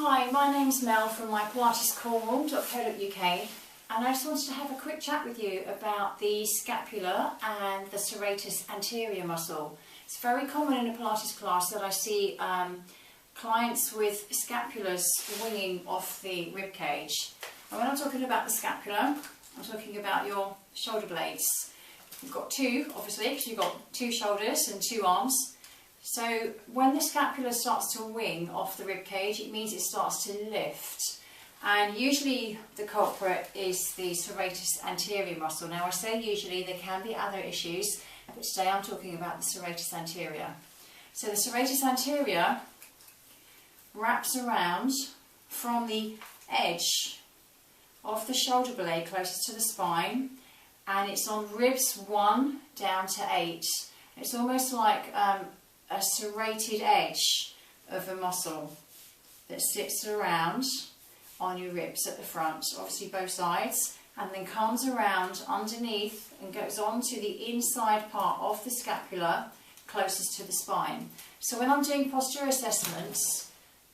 Hi, my name's Mel from my Pilates Cornwall.co.uk, and I just wanted to have a quick chat with you about the scapula and the serratus anterior muscle. It's very common in a Pilates class that I see clients with scapulas winging off the rib cage. And when I'm talking about the scapula, I'm talking about your shoulder blades. You've got two, obviously, because you've got two shoulders and two arms. So when the scapula starts to wing off the rib cage, it means it starts to lift. And usually the culprit is the serratus anterior muscle. Now I say usually, there can be other issues, but today I'm talking about the serratus anterior. So the serratus anterior wraps around from the edge of the shoulder blade closest to the spine, and it's on ribs 1 down to 8. It's almost like a serrated edge of a muscle that sits around on your ribs at the front, obviously both sides, and then comes around underneath and goes on to the inside part of the scapula closest to the spine. So when I'm doing posture assessments,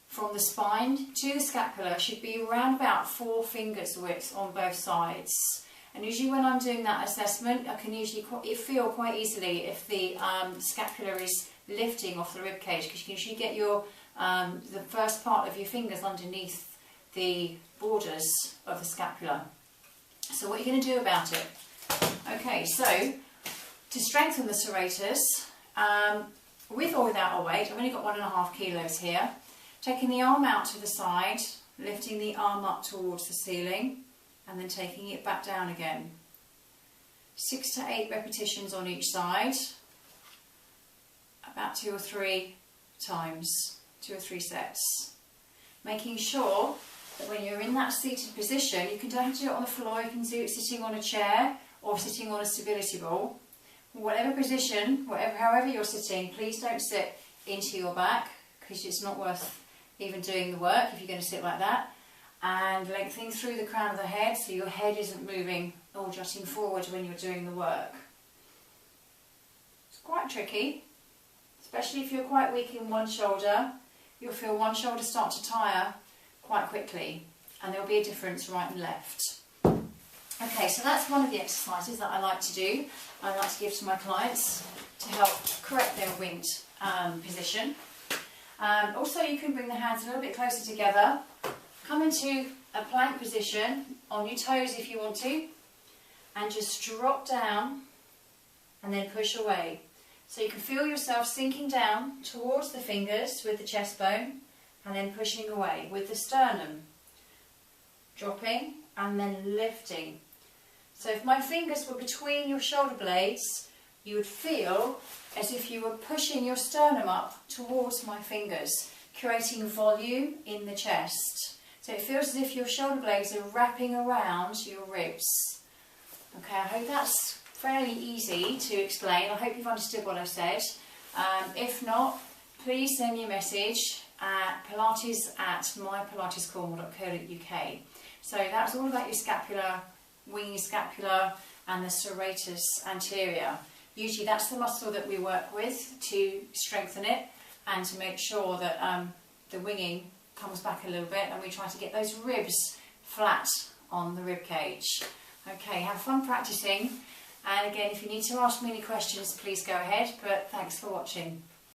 from the spine to the scapula should be around about 4 fingers width on both sides. And usually when I'm doing that assessment, I can usually feel quite easily if the scapula is lifting off the rib cage, because you can usually get your the first part of your fingers underneath the borders of the scapula. So what are you going to do about it? Okay, so to strengthen the serratus, with or without a weight, I've only got 1.5 kilos here. Taking the arm out to the side, lifting the arm up towards the ceiling, and then taking it back down again. 6 to 8 repetitions on each side, about 2 or 3 times, 2 or 3 sets. Making sure that when you're in that seated position, you don't have to do it on the floor, you can do it sitting on a chair or sitting on a stability ball. Whatever position, however you're sitting, please don't sit into your back, because it's not worth even doing the work if you're going to sit like that. And lengthening through the crown of the head so your head isn't moving or jutting forward when you're doing the work. It's quite tricky, especially if you're quite weak in one shoulder. You'll feel one shoulder start to tire quite quickly, and there'll be a difference right and left. Okay, so that's one of the exercises that I like to do. I like to give to my clients to help correct their winged position. Also, you can bring the hands a little bit closer together. Come into a plank position on your toes if you want to, and just drop down and then push away. So you can feel yourself sinking down towards the fingers with the chest bone, and then pushing away with the sternum. Dropping and then lifting. So if my fingers were between your shoulder blades, you would feel as if you were pushing your sternum up towards my fingers, creating volume in the chest. So it feels as if your shoulder blades are wrapping around your ribs. Okay, I hope that's fairly easy to explain. I hope you've understood what I've said. If not, please send me a message at pilates@mypilatescornwall.co.uk. So that's all about your scapula, winging scapula, and the serratus anterior. Usually that's the muscle that we work with to strengthen it and to make sure that the winging comes back a little bit, and we try to get those ribs flat on the rib cage. Okay, have fun practicing, and again, if you need to ask me any questions, please go ahead, but thanks for watching.